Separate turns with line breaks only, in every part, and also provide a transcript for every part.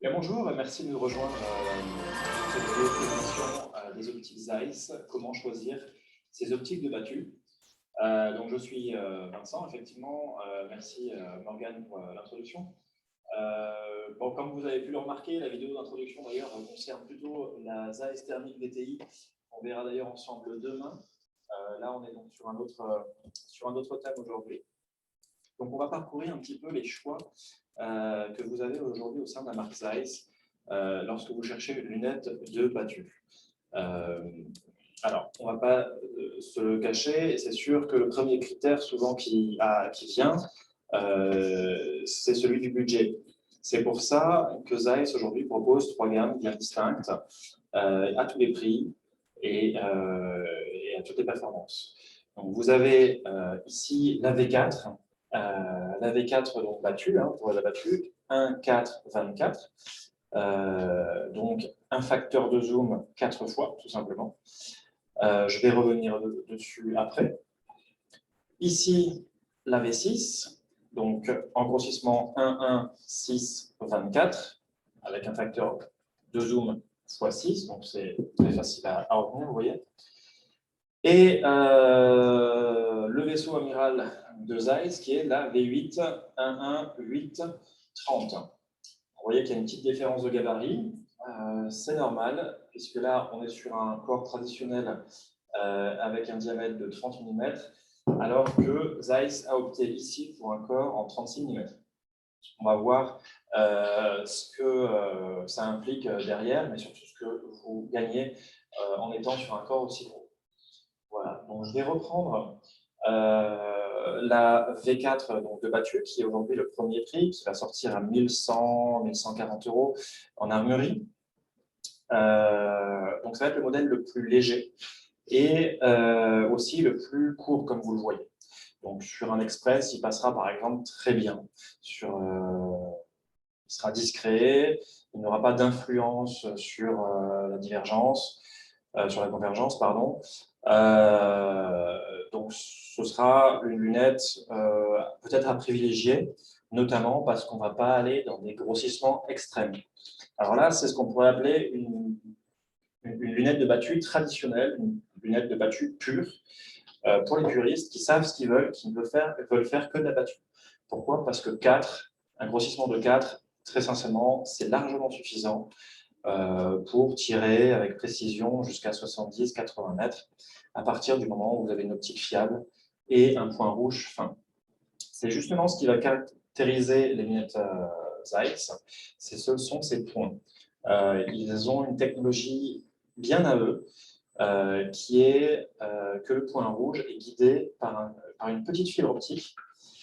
Bien, bonjour, merci de nous rejoindre pour cette vidéo présentation des optiques Zeiss. Comment choisir ces optiques de Battu. Donc, je suis Vincent, effectivement. Merci Morgane pour l'introduction. Bon, comme vous avez pu le remarquer, la vidéo d'introduction d'ailleurs concerne plutôt la Zeiss Thermic DTI. On verra d'ailleurs ensemble demain. Là, on est donc sur un autre thème aujourd'hui. Donc, on va parcourir un petit peu les choix que vous avez aujourd'hui au sein de la marque Zeiss lorsque vous cherchez une lunette de Battu. Alors, on ne va pas se le cacher, c'est sûr que le premier critère souvent qui vient, c'est celui du budget. C'est pour ça que Zeiss aujourd'hui propose 3 gammes bien distinctes à tous les prix et à toutes les performances. Donc, vous avez ici la V4, la V4 donc battue, pour la battue, 1,4-24. Donc un facteur de zoom 4 fois, tout simplement. Je vais revenir dessus après. Ici, la V6, donc en grossissement 1,1,6,24, avec un facteur de zoom x 6, donc c'est très facile à retenir, vous voyez. Et le vaisseau amiral de Zeiss, qui est la V8 11,8,30. Vous voyez qu'il y a une petite différence de gabarit. C'est normal, puisque là, on est sur un corps traditionnel avec un diamètre de 30 mm, alors que Zeiss a opté ici pour un corps en 36 mm. On va voir ce que ça implique derrière, mais surtout ce que vous gagnez en étant sur un corps aussi gros. Voilà, donc je vais reprendre la V4 donc, de Battu, qui est aujourd'hui le premier prix, qui va sortir à 1100, 1140 € en armurerie. Donc ça va être le modèle le plus léger et aussi le plus court, comme vous le voyez. Donc sur un express, il passera par exemple très bien. Il sera discret, il n'aura pas d'influence sur la divergence, sur la convergence, pardon. Donc, ce sera une lunette peut-être à privilégier, notamment parce qu'on ne va pas aller dans des grossissements extrêmes. Alors là, c'est ce qu'on pourrait appeler une lunette de Battu traditionnelle, une lunette de Battu pure, pour les puristes qui savent ce qu'ils veulent, qui ne veulent faire que de la Battu. Pourquoi? Parce que 4, un grossissement de 4, très sincèrement, c'est largement suffisant pour tirer avec précision jusqu'à 70-80 mètres à partir du moment où vous avez une optique fiable et un point rouge fin. C'est justement ce qui va caractériser les lunettes Zeiss, ce sont ces points. Ils ont une technologie bien à eux, qui est que le point rouge est guidé par une petite fibre optique,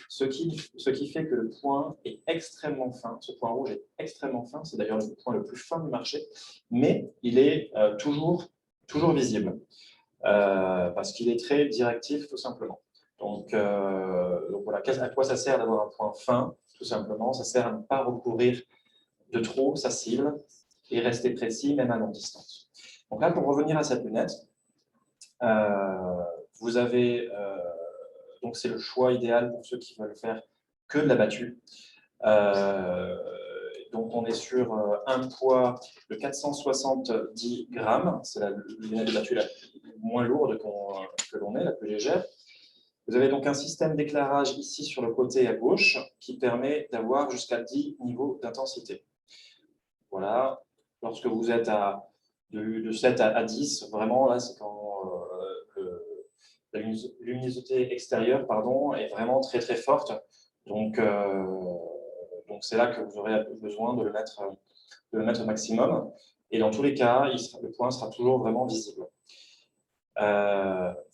ce qui fait que le point est extrêmement fin. Ce point rouge est extrêmement fin, c'est d'ailleurs le point le plus fin du marché, mais il est toujours visible, parce qu'il est très directif, tout simplement. Donc voilà, à quoi ça sert d'avoir un point fin? Tout simplement, ça sert à ne pas recourir de trop sa cible et rester précis, même à longue distance. Donc là, pour revenir à cette lunette, vous avez, donc c'est le choix idéal pour ceux qui veulent faire que de la battue. Donc on est sur un poids de 470 grammes, c'est la lunette de battue la moins lourde que l'on ait, la plus légère. Vous avez donc un système d'éclairage ici sur le côté à gauche qui permet d'avoir jusqu'à 10 niveaux d'intensité. Voilà, lorsque vous êtes de 7 à 10, vraiment là c'est quand la luminosité extérieure est vraiment très très forte. Donc c'est là que vous aurez besoin de le mettre au maximum. Et dans tous les cas, le point sera toujours vraiment visible.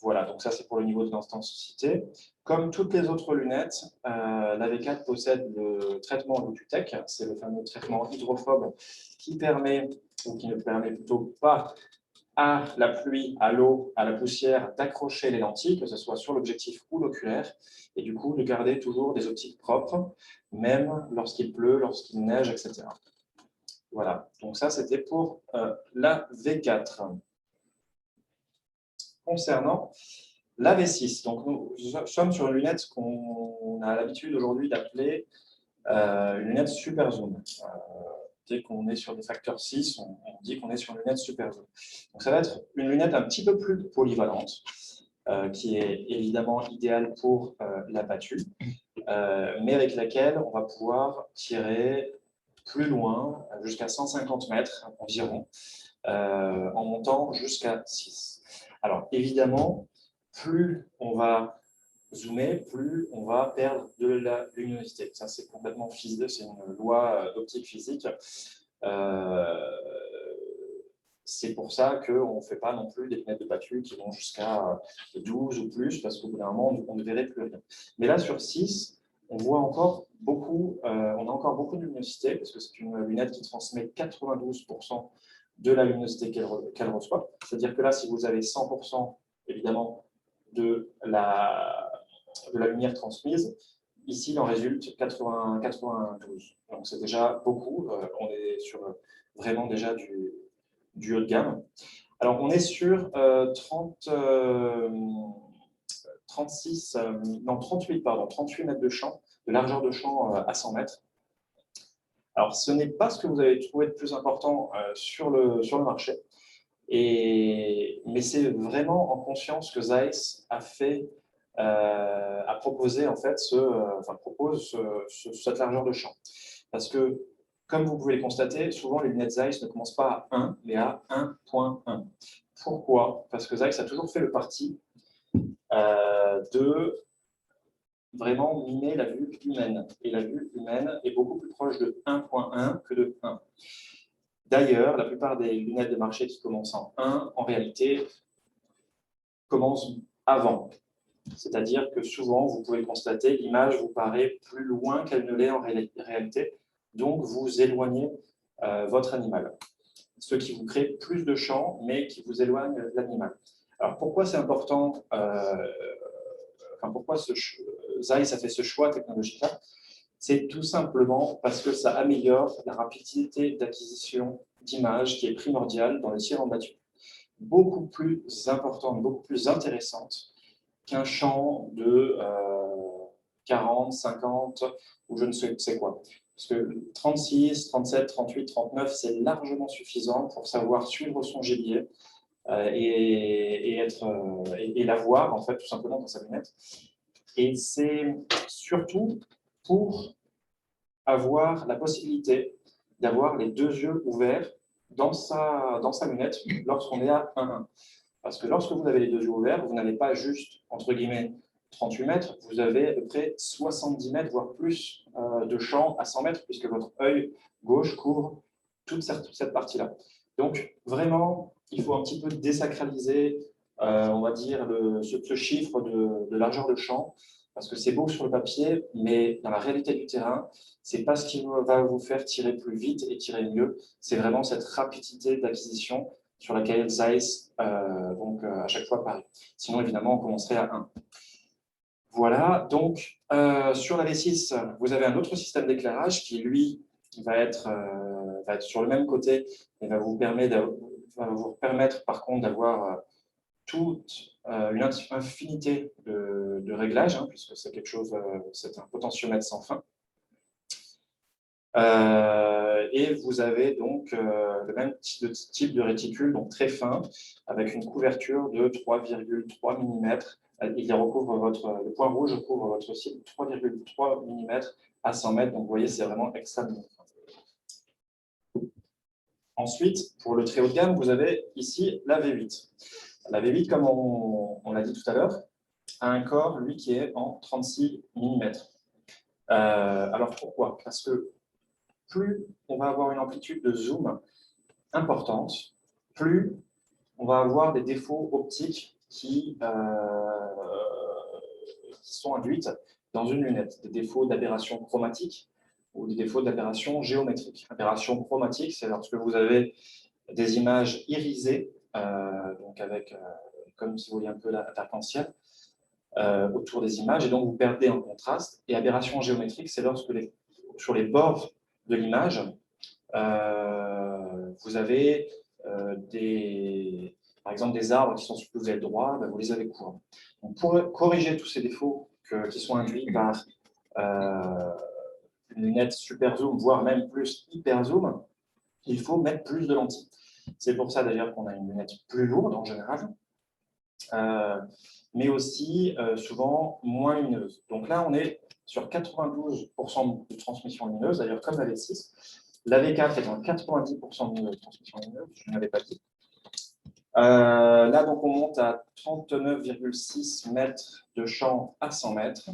Voilà, donc ça c'est pour le niveau de l'intensité. Comme toutes les autres lunettes, la V4 possède le traitement Lututech, c'est le fameux traitement hydrophobe qui permet, ou qui ne permet plutôt pas à la pluie, à l'eau, à la poussière, d'accrocher les lentilles, que ce soit sur l'objectif ou l'oculaire, et du coup de garder toujours des optiques propres, même lorsqu'il pleut, lorsqu'il neige, etc. Voilà, donc ça c'était pour la V4. Concernant la V6, donc nous sommes sur une lunette qu'on a l'habitude aujourd'hui d'appeler une lunette super zoom. dès qu'on est sur des facteurs 6, on dit qu'on est sur une lunette super zoom. Donc ça va être une lunette un petit peu plus polyvalente, qui est évidemment idéale pour la battue, mais avec laquelle on va pouvoir tirer plus loin, jusqu'à 150 mètres environ, en montant jusqu'à 6. Alors évidemment, plus on va zoomer, plus on va perdre de la luminosité. Ça, c'est complètement physique, c'est une loi d'optique physique. C'est pour ça qu'on ne fait pas non plus des lunettes de battue qui vont jusqu'à 12 ou plus, parce qu'au bout d'un moment, on ne verrait plus rien. Mais là, sur 6, on voit encore beaucoup, on a encore beaucoup de luminosité, parce que c'est une lunette qui transmet 92% de la luminosité qu'elle reçoit. C'est-à-dire que là, si vous avez 100%, évidemment, de la lumière transmise, ici, il en résulte 92. Donc, c'est déjà beaucoup. On est sur vraiment déjà du haut de gamme. Alors, on est sur 38 mètres de champ, de largeur de champ à 100 mètres. Alors, ce n'est pas ce que vous avez trouvé de plus important sur le marché, mais c'est vraiment en conscience que Zeiss a proposé en fait propose cette largeur de champ. Parce que, comme vous pouvez le constater, souvent les lunettes Zeiss ne commencent pas à 1, mais à 1.1. Pourquoi? Parce que Zeiss a toujours fait le parti de vraiment mimer la vue humaine. Et la vue humaine est beaucoup plus proche de 1.1 que de 1. D'ailleurs, la plupart des lunettes de marché qui commencent en 1, en réalité, commencent avant. C'est-à-dire que souvent, vous pouvez le constater, l'image vous paraît plus loin qu'elle ne l'est en réalité, donc vous éloignez votre animal. Ce qui vous crée plus de champ, mais qui vous éloigne de l'animal. Alors pourquoi c'est important, pourquoi Zeiss a fait ce choix technologique-là? C'est tout simplement parce que ça améliore la rapidité d'acquisition d'images qui est primordiale dans les tirs en battue. Beaucoup plus importante, beaucoup plus intéressante qu'un champ de 40, 50 ou je ne sais quoi. Parce que 36, 37, 38, 39, c'est largement suffisant pour savoir suivre son gibier et la voir, en fait, tout simplement dans sa lunette. Et c'est surtout pour avoir la possibilité d'avoir les deux yeux ouverts dans sa lunette lorsqu'on est à 1,1. Parce que lorsque vous avez les deux yeux ouverts, vous n'avez pas juste, entre guillemets, 38 mètres, vous avez à peu près 70 mètres, voire plus de champ à 100 mètres, puisque votre œil gauche couvre toute cette partie-là. Donc, vraiment, il faut un petit peu désacraliser, on va dire, ce chiffre de largeur de champ, parce que c'est beau sur le papier, mais dans la réalité du terrain, ce n'est pas ce qui va vous faire tirer plus vite et tirer mieux, c'est vraiment cette rapidité d'acquisition sur laquelle Zeiss, à chaque fois, parie. Sinon, évidemment, on commencerait à 1. Voilà, donc, sur la V6, vous avez un autre système d'éclairage qui, lui, va être sur le même côté et va vous permettre, par contre, d'avoir toute une infinité de réglages, hein, puisque c'est quelque chose, c'est un potentiomètre sans fin. Et vous avez donc le même type de réticule, donc très fin, avec une couverture de 3,3 mm. Le point rouge recouvre votre cible 3,3 mm à 100 mètres. Donc vous voyez, c'est vraiment extrêmement fin. Ensuite, pour le très haut de gamme, vous avez ici la V8. La V8, comme on l'a dit tout à l'heure, a un corps, lui, qui est en 36 mm. Alors pourquoi? Parce que plus on va avoir une amplitude de zoom importante, plus on va avoir des défauts optiques qui sont induits dans une lunette. Des défauts d'aberration chromatique ou des défauts d'aberration géométrique. Aberration chromatique, c'est lorsque vous avez des images irisées, donc avec, comme si vous voyez un peu l'arc-en-ciel, autour des images, et donc vous perdez en contraste. Et aberration géométrique, c'est lorsque sur les bords de l'image, vous avez par exemple des arbres qui sont supposés être droits, vous les avez courts. Donc, pour corriger tous ces défauts qui sont induits par une lunette super zoom, voire même plus hyper zoom, il faut mettre plus de lentilles. C'est pour ça d'ailleurs qu'on a une lunette plus lourde en général, mais aussi souvent moins lumineuse. Donc là, on est sur 92% de transmission lumineuse, d'ailleurs comme la V6. La V4 est en 90% de transmission lumineuse, je ne l'avais pas dit. Là, donc, on monte à 39,6 mètres de champ à 100 mètres.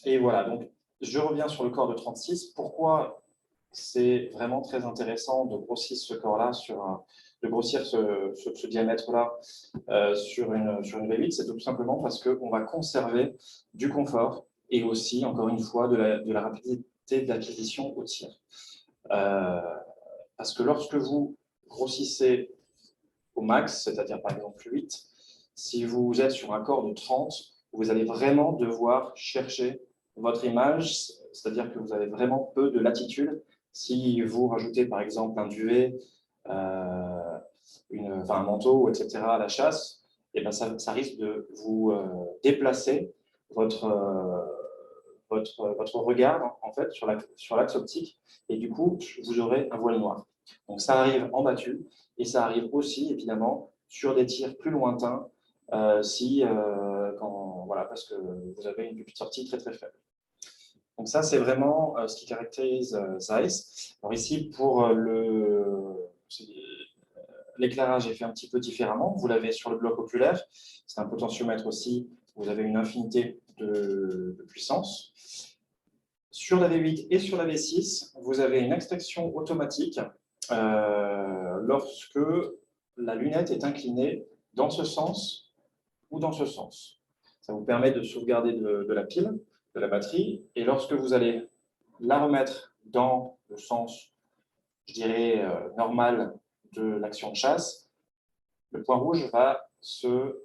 Et voilà, donc je reviens sur le corps de 36. Pourquoi c'est vraiment très intéressant de grossir ce corps-là, de grossir ce diamètre-là sur une V8? C'est tout simplement parce qu'on va conserver du confort et aussi, encore une fois, de la rapidité d'acquisition au tir. Parce que lorsque vous grossissez au max, c'est-à-dire par exemple 8, si vous êtes sur un corps de 30, vous allez vraiment devoir chercher votre image, c'est-à-dire que vous avez vraiment peu de latitude. Si vous rajoutez par exemple un duvet, un manteau, etc. à la chasse, et ben ça risque de vous déplacer votre regard en fait, sur l'axe optique, et du coup, vous aurez un voile noir. Donc ça arrive en battu, et ça arrive aussi, évidemment, sur des tirs plus lointains, parce que vous avez une pupille de sortie très très faible. Donc ça, c'est vraiment ce qui caractérise Zeiss. Alors ici, pour l'éclairage est fait un petit peu différemment. Vous l'avez sur le bloc oculaire. C'est un potentiomètre aussi. Vous avez une infinité de puissance. Sur la V8 et sur la V6, vous avez une extraction automatique lorsque la lunette est inclinée dans ce sens ou dans ce sens. Ça vous permet de sauvegarder de la pile, de la batterie, et lorsque vous allez la remettre dans le sens, je dirais, normal de l'action de chasse, le point rouge va se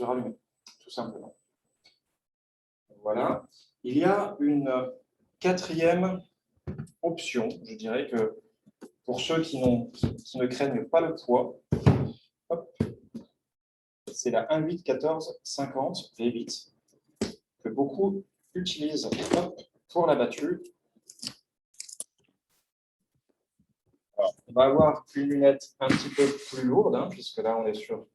rallumer, tout simplement. Voilà. Il y a une quatrième option, je dirais que pour ceux qui ne craignent pas le poids, c'est la 1.8-14-50 V8 que beaucoup utilisent pour la battue. Alors, on va avoir une lunette un petit peu plus lourde, hein, puisque là on est sur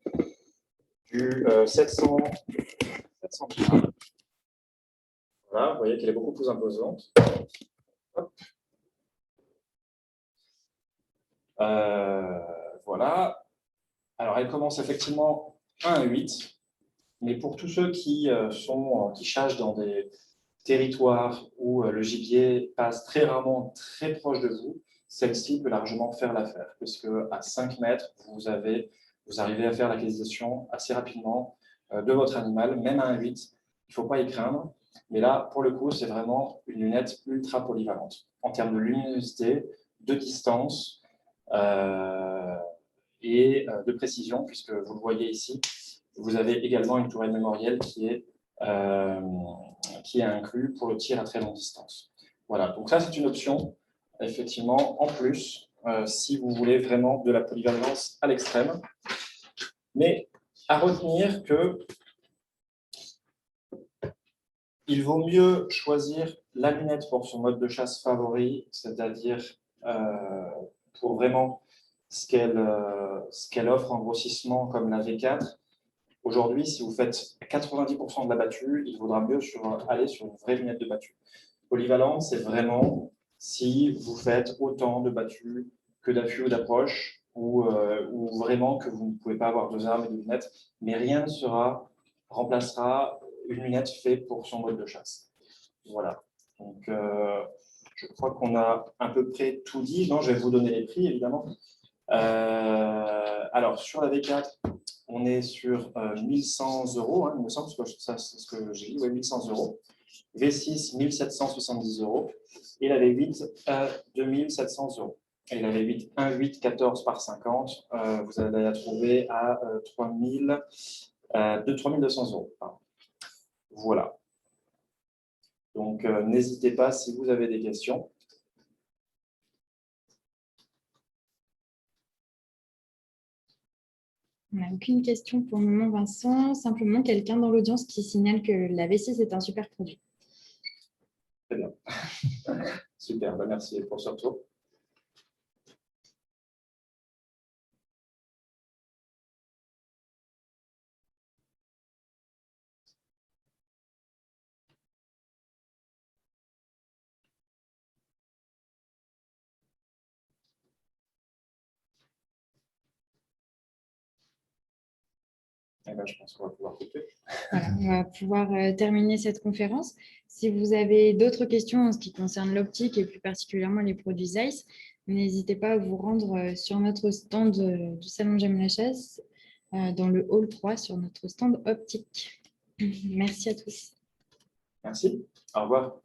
du 700 grammes. Voilà, vous voyez qu'elle est beaucoup plus imposante. Voilà. Alors, elle commence effectivement à 1,8, mais pour tous ceux qui chassent dans des territoires où le gibier passe très rarement très proche de vous, celle-ci peut largement faire l'affaire, puisque à 5 mètres, vous arrivez à faire l'acquisition assez rapidement de votre animal, même à 1,8. Il ne faut pas y craindre. Mais là, pour le coup, c'est vraiment une lunette ultra polyvalente en termes de luminosité, de distance et de précision, puisque vous le voyez ici, vous avez également une tourelle mémorielle qui est inclue pour le tir à très longue distance. Voilà, donc ça c'est une option, effectivement, en plus, si vous voulez vraiment de la polyvalence à l'extrême. Mais à retenir que il vaut mieux choisir la lunette pour son mode de chasse favori, c'est-à-dire pour vraiment ce qu'elle offre en grossissement comme la V4. Aujourd'hui, si vous faites 90% de la battue, il vaudra mieux aller sur une vraie lunette de battue. Polyvalent, c'est vraiment si vous faites autant de battue que d'affût ou d'approche, ou vraiment que vous ne pouvez pas avoir 2 armes et 2 lunettes, mais rien ne remplacera une lunette faite pour son mode de chasse. Voilà. Donc, je crois qu'on a à peu près tout dit. Non, je vais vous donner les prix, évidemment. Alors, sur la V4, on est sur 1100 €, hein, il me semble, c'est ce que j'ai dit, ouais, 1100 €. V6, 1770 €. Et la V8, 2700 €. Et la V8, 1.8-14 par 50, vous allez la trouver à 3200 €. Pardon. Voilà. Donc, n'hésitez pas si vous avez des questions.
On n'a aucune question pour le moment, Vincent. Simplement quelqu'un dans l'audience qui signale que la V6 est un super produit.
Très bien. Super, merci pour ce retour. Eh ben, je pense qu'on va pouvoir couper.
Voilà, on va pouvoir terminer cette conférence. Si vous avez d'autres questions en ce qui concerne l'optique et plus particulièrement les produits Zeiss, n'hésitez pas à vous rendre sur notre stand du Salon J'aime la chasse, dans le hall 3 sur notre stand optique. Merci à tous.
Merci. Au revoir.